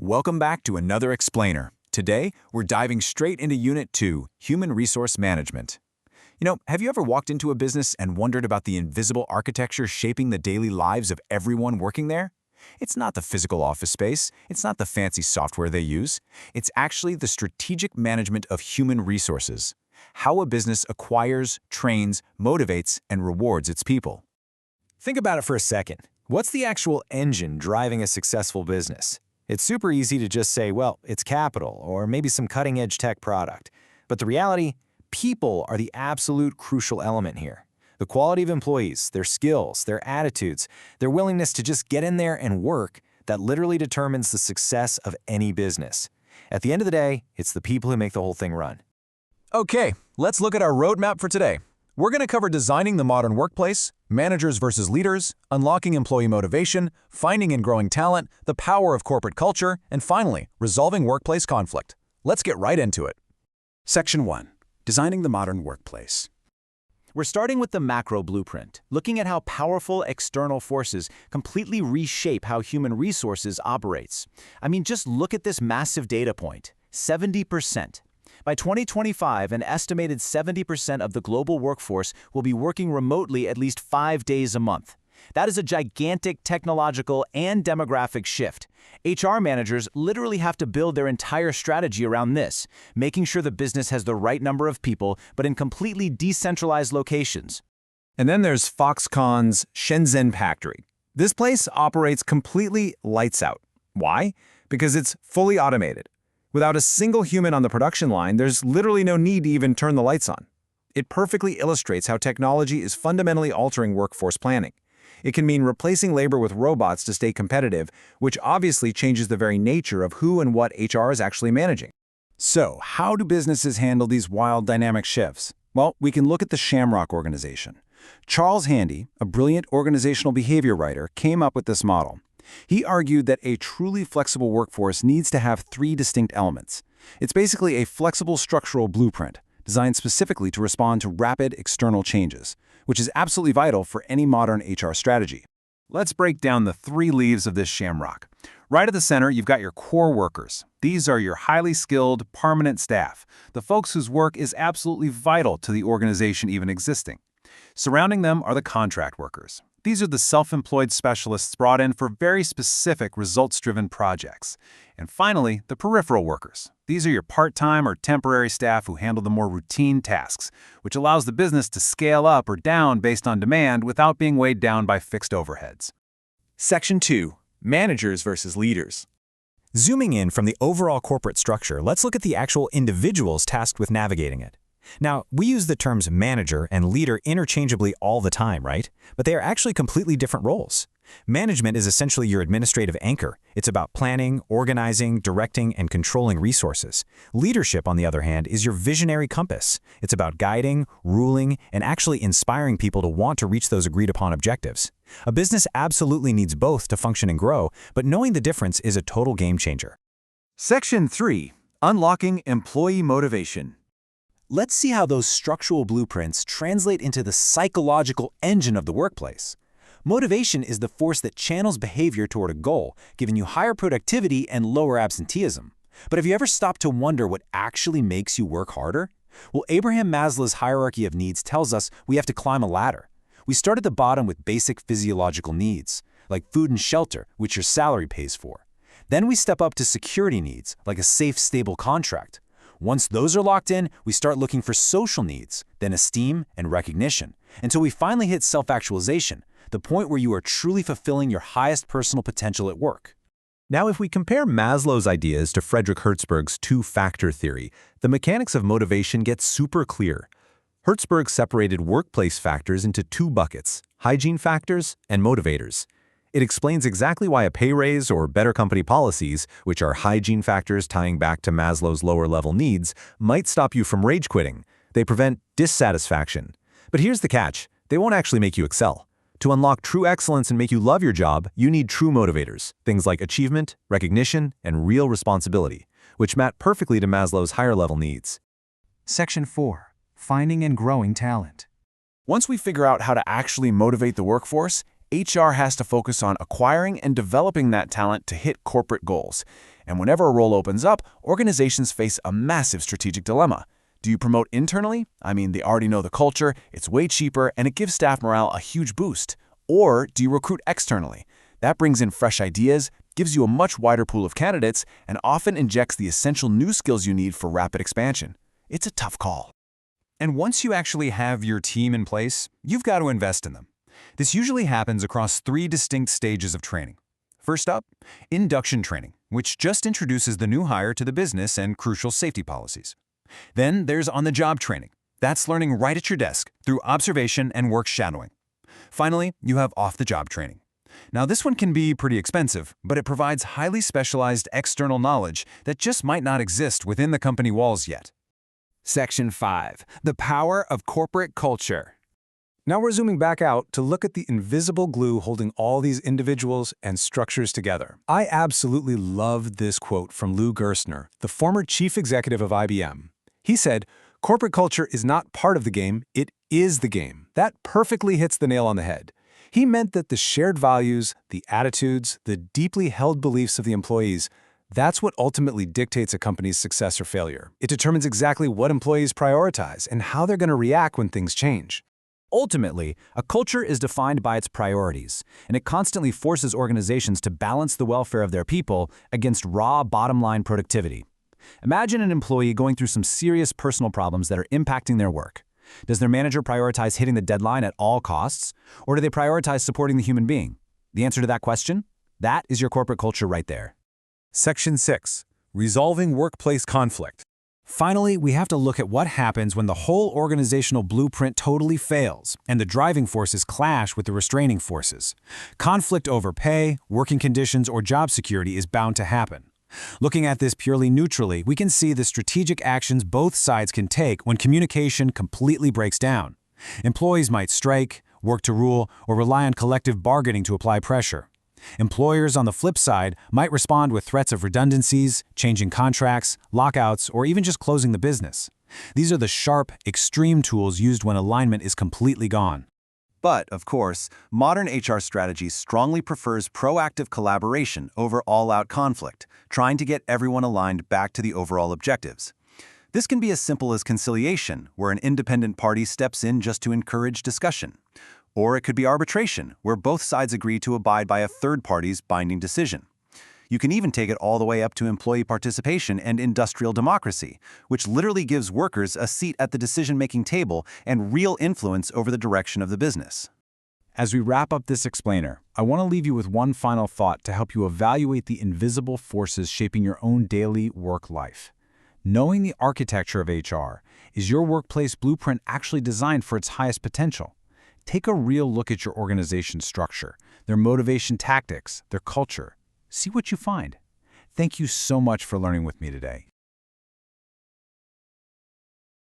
Welcome back to another explainer. Today, we're diving straight into Unit 2, Human Resource Management. Have you ever walked into a business and wondered about the invisible architecture shaping the daily lives of everyone working there? It's not the physical office space, it's not the fancy software they use. It's actually the strategic management of human resources. How a business acquires, trains, motivates, and rewards its people. Think about it for a second. What's the actual engine driving a successful business? It's super easy to just say, well, it's capital or maybe some cutting-edge tech product. But the reality, people are the absolute crucial element here. The quality of employees, their skills, their attitudes, their willingness to just get in there and work, that literally determines the success of any business. At the end of the day, it's the people who make the whole thing run. Okay, let's look at our roadmap for today. We're going to cover designing the modern workplace, managers versus leaders, unlocking employee motivation, finding and growing talent, the power of corporate culture, and finally, resolving workplace conflict. Let's get right into it. Section 1. Designing the modern workplace. We're starting with the macro blueprint, looking at how powerful external forces completely reshape how human resources operates. Just look at this massive data point, 70%. By 2025, an estimated 70% of the global workforce will be working remotely at least 5 days a month. That is a gigantic technological and demographic shift. HR managers literally have to build their entire strategy around this, making sure the business has the right number of people, but in completely decentralized locations. And then there's Foxconn's Shenzhen factory. This place operates completely lights out. Why? Because it's fully automated. Without a single human on the production line, there's literally no need to even turn the lights on. It perfectly illustrates how technology is fundamentally altering workforce planning. It can mean replacing labor with robots to stay competitive, which obviously changes the very nature of who and what HR is actually managing. So, how do businesses handle these wild dynamic shifts? Well, we can look at the Shamrock organization. Charles Handy, a brilliant organizational behavior writer, came up with this model. He argued that a truly flexible workforce needs to have 3 distinct elements. It's basically a flexible structural blueprint, designed specifically to respond to rapid external changes, which is absolutely vital for any modern HR strategy. Let's break down the 3 leaves of this shamrock. Right at the center, you've got your core workers. These are your highly skilled, permanent staff, the folks whose work is absolutely vital to the organization even existing. Surrounding them are the contract workers. These are the self-employed specialists brought in for very specific results-driven projects. And finally, the peripheral workers. These are your part-time or temporary staff who handle the more routine tasks, which allows the business to scale up or down based on demand without being weighed down by fixed overheads. Section 2. Managers versus leaders. Zooming in from the overall corporate structure, let's look at the actual individuals tasked with navigating it. Now, we use the terms manager and leader interchangeably all the time, right? But they are actually completely different roles. Management is essentially your administrative anchor. It's about planning, organizing, directing, and controlling resources. Leadership, on the other hand, is your visionary compass. It's about guiding, ruling, and actually inspiring people to want to reach those agreed-upon objectives. A business absolutely needs both to function and grow, but knowing the difference is a total game changer. Section 3. Unlocking employee motivation. Let's see how those structural blueprints translate into the psychological engine of the workplace. Motivation is the force that channels behavior toward a goal, giving you higher productivity and lower absenteeism. But have you ever stopped to wonder what actually makes you work harder? Well, Abraham Maslow's hierarchy of needs tells us we have to climb a ladder. We start at the bottom with basic physiological needs, like food and shelter, which your salary pays for. Then we step up to security needs, like a safe, stable contract. Once those are locked in, we start looking for social needs, then esteem and recognition, until we finally hit self-actualization, the point where you are truly fulfilling your highest personal potential at work. Now, if we compare Maslow's ideas to Frederick Hertzberg's 2-factor theory, the mechanics of motivation get super clear. Hertzberg separated workplace factors into 2 buckets, hygiene factors and motivators. It explains exactly why a pay raise or better company policies, which are hygiene factors tying back to Maslow's lower-level needs, might stop you from rage quitting. They prevent dissatisfaction. But here's the catch. They won't actually make you excel. To unlock true excellence and make you love your job, you need true motivators, things like achievement, recognition, and real responsibility, which map perfectly to Maslow's higher-level needs. Section 4. Finding and growing talent. Once we figure out how to actually motivate the workforce, HR has to focus on acquiring and developing that talent to hit corporate goals. And whenever a role opens up, organizations face a massive strategic dilemma. Do you promote internally? I mean, they already know the culture, it's way cheaper, and it gives staff morale a huge boost. Or do you recruit externally? That brings in fresh ideas, gives you a much wider pool of candidates, and often injects the essential new skills you need for rapid expansion. It's a tough call. And once you actually have your team in place, you've got to invest in them. This usually happens across 3 distinct stages of training. First up, induction training, which just introduces the new hire to the business and crucial safety policies. Then there's on-the-job training. That's learning right at your desk through observation and work shadowing. Finally, you have off-the-job training. Now, this one can be pretty expensive, but it provides highly specialized external knowledge that just might not exist within the company walls yet. Section 5. The power of corporate culture. Now we're zooming back out to look at the invisible glue holding all these individuals and structures together. I absolutely loved this quote from Lou Gerstner, the former chief executive of IBM. He said, "Corporate culture is not part of the game, it is the game." That perfectly hits the nail on the head. He meant that the shared values, the attitudes, the deeply held beliefs of the employees, that's what ultimately dictates a company's success or failure. It determines exactly what employees prioritize and how they're going to react when things change. Ultimately, a culture is defined by its priorities, and it constantly forces organizations to balance the welfare of their people against raw bottom-line productivity. Imagine an employee going through some serious personal problems that are impacting their work. Does their manager prioritize hitting the deadline at all costs, or do they prioritize supporting the human being? The answer to that question? That is your corporate culture right there. Section 6. Resolving workplace conflict. Finally, we have to look at what happens when the whole organizational blueprint totally fails and the driving forces clash with the restraining forces. Conflict over pay, working conditions, or job security is bound to happen. Looking at this purely neutrally, we can see the strategic actions both sides can take when communication completely breaks down. Employees might strike, work to rule, or rely on collective bargaining to apply pressure. Employers, on the flip side, might respond with threats of redundancies, changing contracts, lockouts, or even just closing the business. These are the sharp, extreme tools used when alignment is completely gone. But, of course, modern HR strategy strongly prefers proactive collaboration over all-out conflict, trying to get everyone aligned back to the overall objectives. This can be as simple as conciliation, where an independent party steps in just to encourage discussion. Or it could be arbitration, where both sides agree to abide by a third party's binding decision. You can even take it all the way up to employee participation and industrial democracy, which literally gives workers a seat at the decision-making table and real influence over the direction of the business. As we wrap up this explainer, I want to leave you with one final thought to help you evaluate the invisible forces shaping your own daily work life. Knowing the architecture of HR, is your workplace blueprint actually designed for its highest potential? Take a real look at your organization's structure, their motivation tactics, their culture. See what you find. Thank you so much for learning with me today.